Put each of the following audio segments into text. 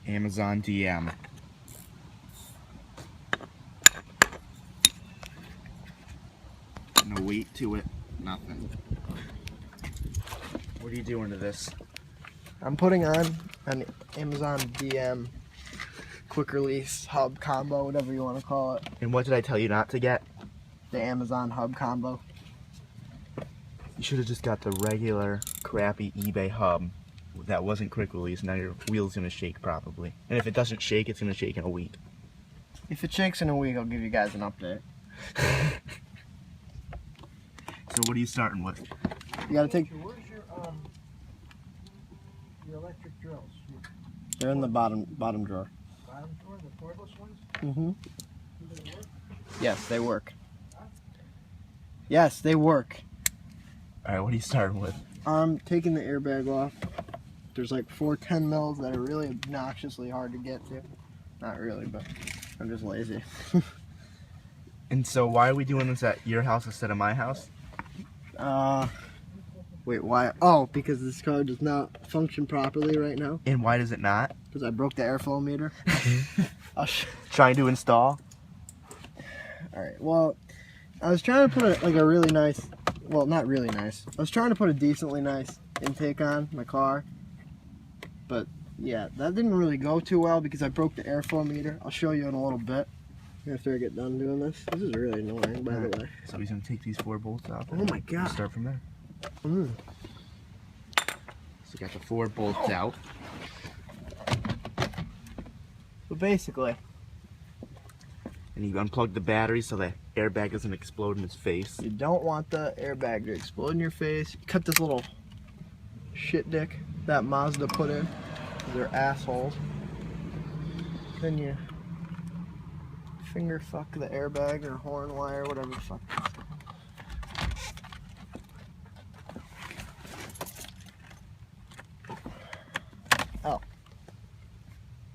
Amazon DM. No weight to it, nothing. What are you doing to this? I'm putting on an Amazon DM quick release hub combo, whatever you want to call it. And what did I tell you not to get? The Amazon hub combo. You should have just got the regular crappy eBay hub that wasn't quick release. Now your wheel's gonna shake probably. And if it doesn't shake, it's gonna shake in a week. If it shakes in a week, I'll give you guys an update. So what are you starting with? You gotta take. Where's your electric drills? They're in the bottom drawer. Bottom drawer, the cordless ones? Mm-hmm. Do they work? Yes, they work. Yes, they work. All right, what are you starting with? I'm taking the airbag off. There's like 4 10 mils that are really obnoxiously hard to get to. Not really, but I'm just lazy. And so why are we doing this at your house instead of my house? Wait, why? Oh, because this car does not function properly right now. And why does it not? Because I broke the airflow meter. Trying to install? Alright, well, I was trying to put a really nice, well, not really nice. I was trying to put a decently nice intake on my car. But, yeah, that didn't really go too well because I broke the airflow meter. I'll show you in a little bit after I get done doing this. This is really annoying, by the way. So he's going to take these 4 bolts out. Oh my god. Start from there. Mm. So you got the 4 bolts out. So basically, And you unplug the battery so the airbag doesn't explode in his face. you don't want the airbag to explode in your face. You cut this little shit dick that Mazda put in. They're assholes. Then you finger fuck the airbag or horn wire, whatever the fuck. Oh.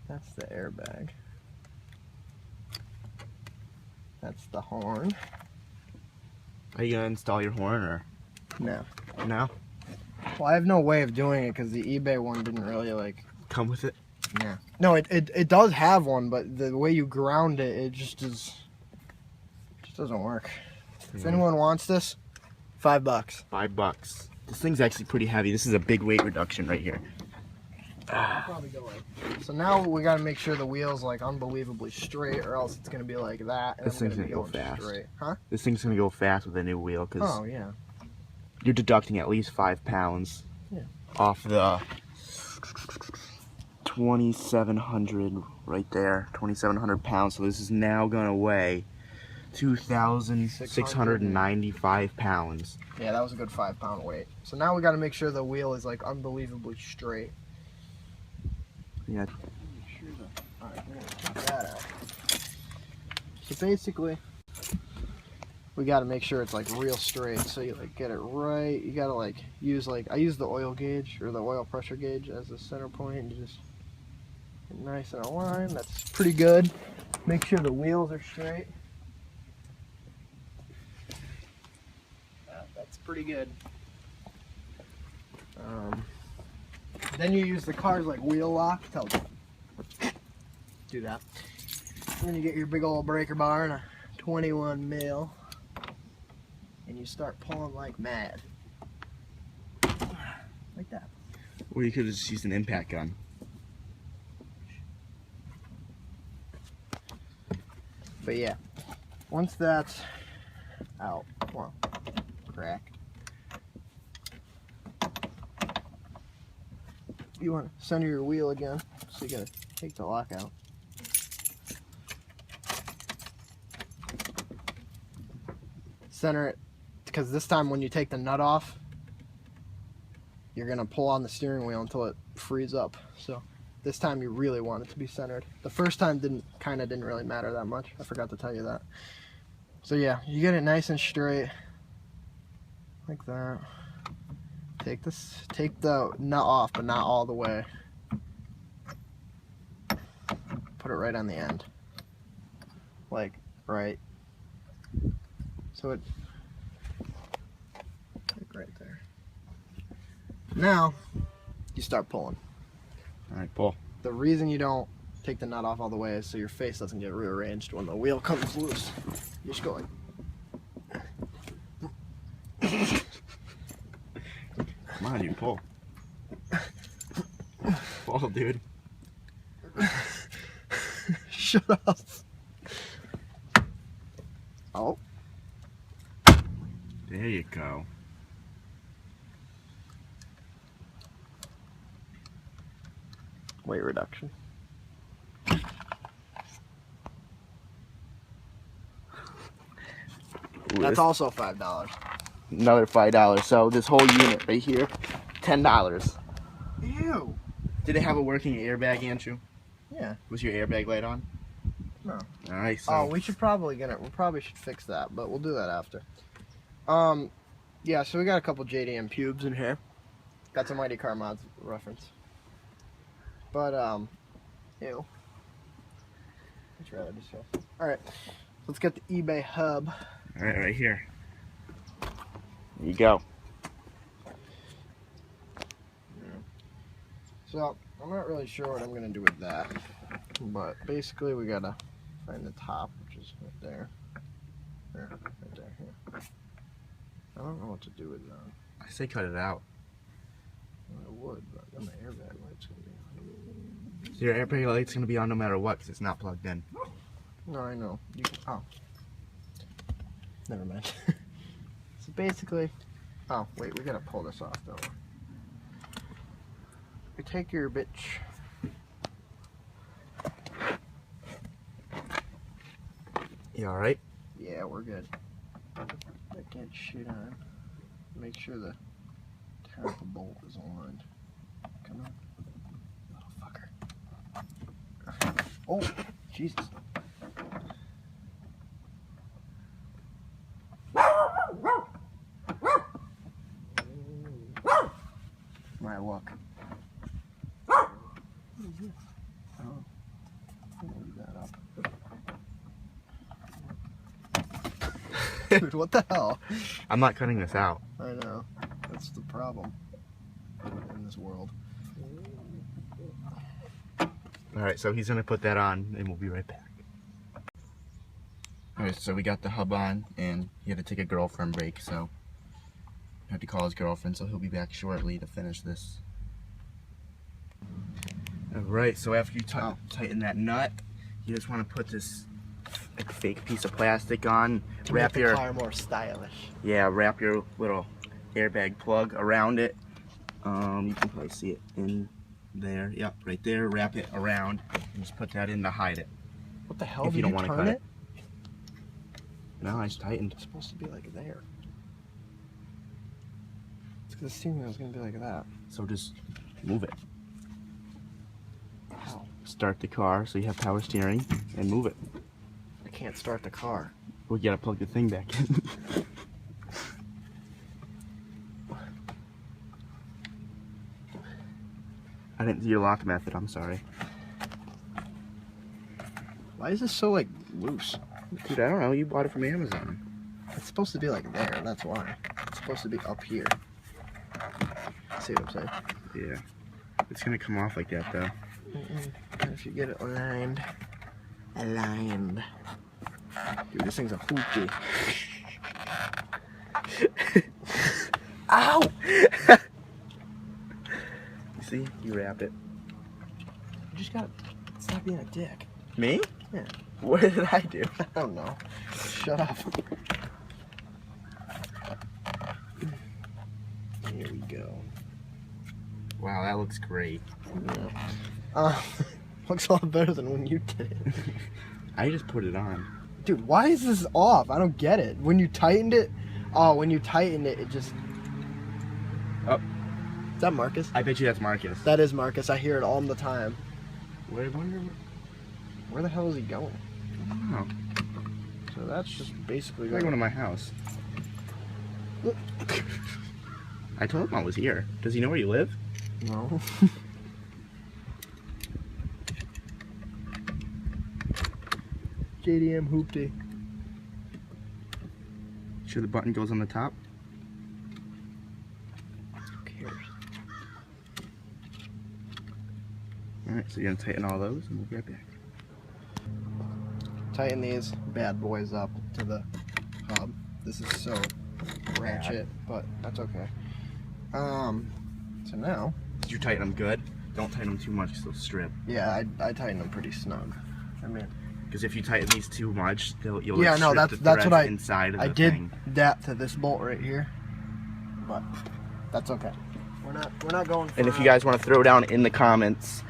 That's the airbag. That's the horn. Are you going to install your horn or No. no? Well, I have no way of doing it because the eBay one didn't really like. Come with it? Yeah. No, it does have one, but the way you ground it, it just doesn't work. If anyone wants this, $5. $5. This thing's actually pretty heavy. This is a big weight reduction right here. I'll probably go like. So now we got to make sure the wheel's like unbelievably straight, or else it's gonna be like that. And This I'm thing's gonna be go going fast. Straight. Huh? This thing's going to go fast with a new wheel because Oh yeah. you're deducting at least 5 pounds Yeah. off the 2,700 right there. 2,700 pounds. So this is now going to weigh 2,695 pounds. Yeah, that was a good 5 pound weight. So now we got to make sure the wheel is like unbelievably straight. Yeah. Alright, we're gonna take that out. So basically, we gotta make sure it's like real straight. So you like get it right. You gotta like use I use the oil gauge or the oil pressure gauge as the center point and just get nice and aligned. That's pretty good. Make sure the wheels are straight. That's pretty good. Then you use the car's like wheel lock to do that. And then you get your big old breaker bar and a 21 mil, and you start pulling like mad, like that. Or you could have just used an impact gun. But yeah, once that's out, well, crack. You want to center your wheel again, so you gotta take the lock out. Center it, because this time when you take the nut off, you're gonna pull on the steering wheel until it frees up. So this time you really want it to be centered. The first time didn't really matter that much. I forgot to tell you that. So yeah, you get it nice and straight, like that. Take the nut off, but not all the way. Put it right on the end, like right. So it, like right there. Now you start pulling. All right, pull. The reason you don't take the nut off all the way is so your face doesn't get rearranged when the wheel comes loose. You just go like. Come on, you pull. Pull, dude. Shut up. Oh. There you go. Weight reduction. Ooh, That's this- also $5. another $5. So this whole unit right here, $10. Ew. Did it have a working airbag, Andrew? Yeah. Was your airbag light on? No. All right. So Oh, we probably should fix that, but we'll do that after. Yeah, so we got a couple JDM pubes in here. Got some Mighty Car Mods reference. But, ew. I'd rather just go. Alright, let's get the eBay hub. all right, right here. There you go. So, I'm not really sure what I'm going to do with that. But, basically, we got to find the top, which is right there. There, right there, here. I don't know what to do with that. I say cut it out. Well, I would, but then the airbag light's going to be on. So your airbag light's gonna be on no matter what, because it's not plugged in. No, I know. You can, oh. Never mind. So basically, oh, wait, we gotta pull this off, though. You take your bitch. You all right? Yeah, we're good. I can't shit on. Make sure the top bolt is aligned. Come on. Little fucker. Oh, Jesus. My luck. Oh, leave that up. Dude, what the hell? I'm not cutting this out. I know. That's the problem in this world. All right, so he's gonna put that on, and we'll be right back. All right, so we got the hub on, and he had to take a girlfriend break, so I had to call his girlfriend, so he'll be back shortly to finish this. All right, so after you tighten that nut, you just want to put this like fake piece of plastic on, wrap Make your the car more stylish. wrap your little airbag plug around it. You can probably see it in there. Yep, right there. Wrap it around and just put that in to hide it. What the hell? If you don't want to cut it. No, I just tightened. It's supposed to be like there. It's because the steering wheel's gonna be like that. So just move it. How? Start the car so you have power steering and move it. I can't start the car. We gotta plug the thing back in. I didn't do your lock method, I'm sorry. Why is this so like loose? Dude, I don't know, you bought it from Amazon. It's supposed to be like there, that's why. It's supposed to be up here. See what I'm saying? Yeah. It's gonna come off like that though. And if you get it aligned. Aligned. Dude, this thing's a hoopty. Ow! You see? You wrapped it. You just gotta stop being a dick. Me? Yeah. What did I do? I don't know. Shut up. Here we go. Wow, that looks great. Yeah. Looks a lot better than when you did it. I just put it on. Dude, why is this off? I don't get it. When you tightened it, it just... Oh. Is that Marcus? I bet you that's Marcus. That is Marcus. I hear it all the time. Where Where the hell is he going? I don't know. So that's just basically... He's going to my house. I told him I was here. Does he know where you live? No. JDM hoopty. Sure the button goes on the top? Who cares? Alright, so you're gonna tighten all those and we'll be right back. Tighten these bad boys up to the hub. This is so ratchet, but that's okay. So now, Did you tighten them good? Don't tighten them too much because they'll strip. yeah, I tighten them pretty snug. I mean, Because if you tighten these too much, you'll yeah, no, strip that's the what threads I inside of the did thing. that to this bolt right here, but that's okay. We're not going for, And if you guys want to throw down in the comments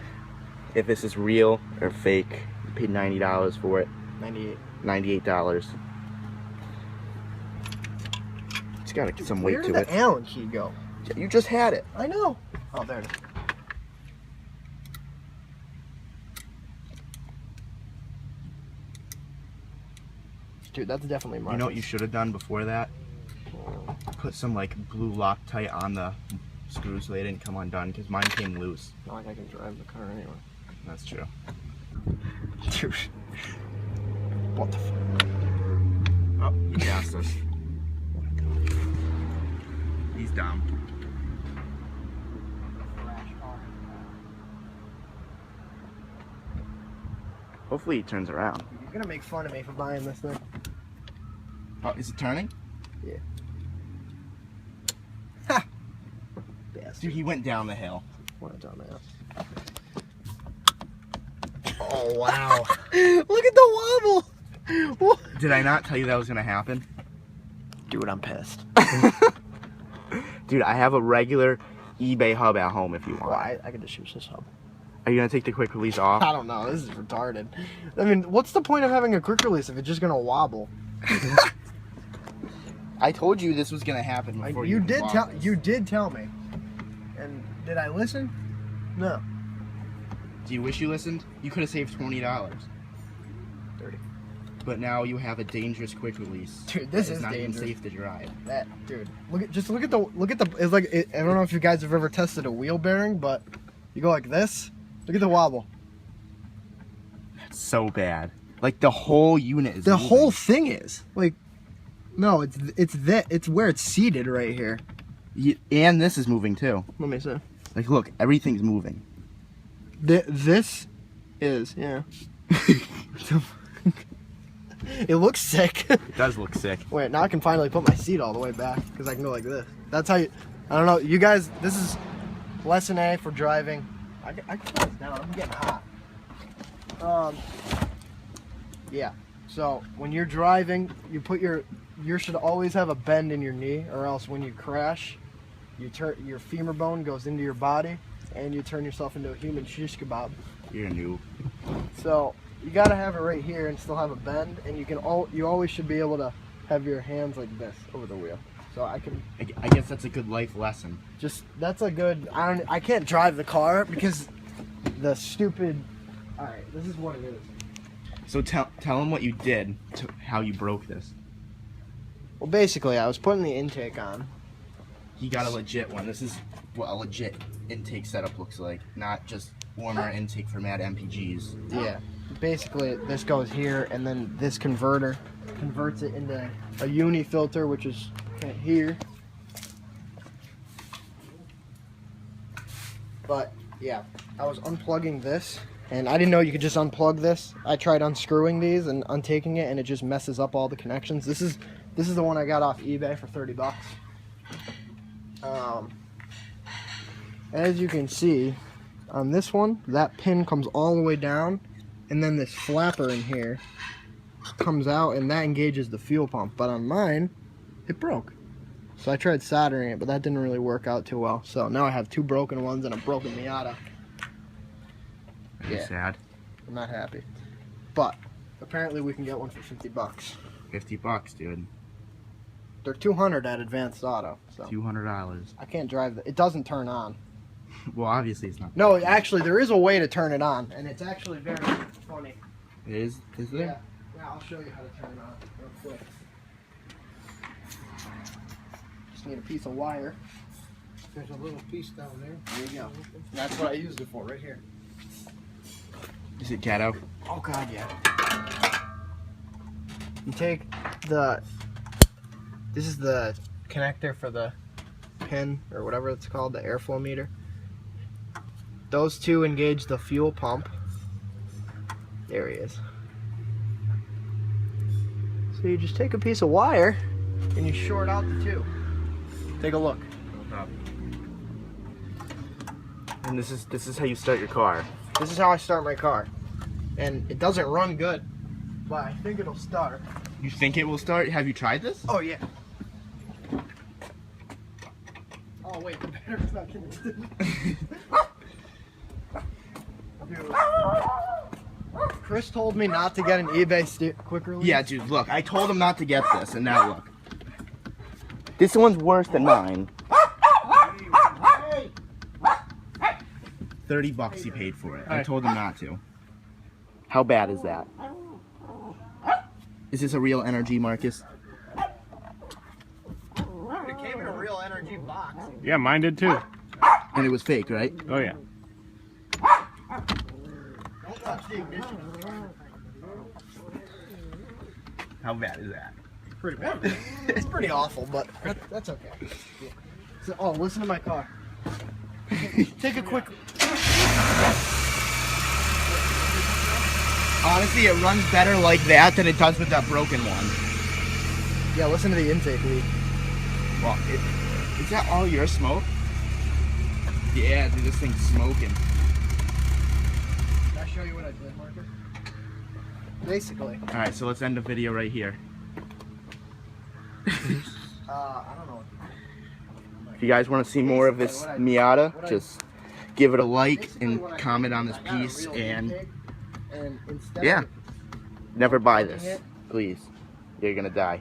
if this is real or fake, you paid $90 for it. 98. $98. It's got some weight Where to did it. the Allen key go? You just had it. I know. Oh, there it is. Dude, that's definitely mine. You know what you should have done before that? Put some like blue Loctite on the screws so they didn't come undone because mine came loose. Not like I can drive the car anyway. That's true. Dude. What the fuck? Oh, he passed us. He's dumb. Hopefully he turns around. You're gonna make fun of me for buying this thing. Oh, is it turning? Yeah. Ha! Dude, he went down the hill. What a dumbass. Oh, wow. Look at the wobble! What? Did I not tell you that was gonna happen? Dude, I'm pissed. Dude, I have a regular eBay hub at home if you want. Well, I could just use this hub. Are you gonna take the quick release off? I don't know. This is retarded. I mean, what's the point of having a quick release if it's just gonna wobble? I told you this was gonna happen before You even did bought tell. this. You did tell me. And did I listen? No. Do you wish you listened? You could have saved $20. 30. But now you have a dangerous quick release. Dude, this that is not even dangerous. safe to drive. That dude. Look at the. It's like I don't know if you guys have ever tested a wheel bearing, but you go like this. Look at the wobble. That's so bad. Like the whole unit is The moving. whole thing is like. No, it's where it's seated right here. And this is moving too. Let me see. Like look, everything's moving. This is, yeah. It looks sick. It does look sick. Wait, now I can finally put my seat all the way back because I can go like this. That's how you. I don't know. You guys, this is lesson A for driving. I can put this down. I'm getting hot. Yeah. So when you're driving, you put you should always have a bend in your knee, or else when you crash, your femur bone goes into your body, and you turn yourself into a human shish kebab. You're a noob. So you gotta have it right here and still have a bend, and you always should be able to have your hands like this over the wheel. So I guess that's a good life lesson. that's a good. I can't drive the car because the stupid. All right, this is what it is. So tell him what you did, how you broke this. Well, basically, I was putting the intake on. He got a legit one. This is what a legit intake setup looks like, not just warmer intake for mad MPGs. Yeah. Basically, this goes here, and then this converter converts it into a uni filter, which is here. But yeah, I was unplugging this, and I didn't know you could just unplug this. I tried unscrewing these and untaking it, and it just messes up all the connections. This is the one I got off eBay for $30. As you can see, on this one, that pin comes all the way down, and then this flapper in here comes out, and that engages the fuel pump. But on mine, it broke. So I tried soldering it, but that didn't really work out too well. So now I have two broken ones and a broken Miata. Very sad. I'm not happy. But apparently we can get one for $50. $50, dude. They're $200 at Advanced Auto. So $200. I can't drive it doesn't turn on. Well, obviously it's not. No, actually there is a way to turn it on, and it's actually very funny. It is there? Yeah, I'll show you how to turn it on real quick. Just need a piece of wire. There's a little piece down there. There you go. That's what I used it for, right here. Is it ghetto? Oh god, yeah. You take this is the connector for the pin, or whatever it's called, the airflow meter. those two engage the fuel pump. There he is. So you just take a piece of wire and you short out the two. Take a look. And this is how you start your car. This is how I start my car. And it doesn't run good, but I think it'll start. You think it will start? Have you tried this? Oh yeah. Oh wait, the battery's not connected. Dude. Chris told me not to get an eBay quick release. Yeah, dude, look, I told him not to get this, and now look. This one's worse than mine. $30 he paid for it. I told him not to. How bad is that? Is this a real energy, Marcus? It came in a real energy box. Yeah, mine did too. And it was fake, right? Oh yeah. Don't touch the ignition. How bad is that? Pretty bad. It's pretty awful, but that's okay. So, oh, listen to my car. Take a quick. Honestly, it runs better like that than it does with that broken one. Yeah, listen to the intake leak. Well, is that all your smoke? Yeah, dude, this thing's smoking. Can I show you what I did, Marcus? Basically. Alright, so let's end the video right here. I don't know. If you guys want to see more of this Miata, just give it a like Basically, and what I comment did on is this I got a piece, real and intake, and instead yeah, of never buy plugging this, it- please. You're gonna die.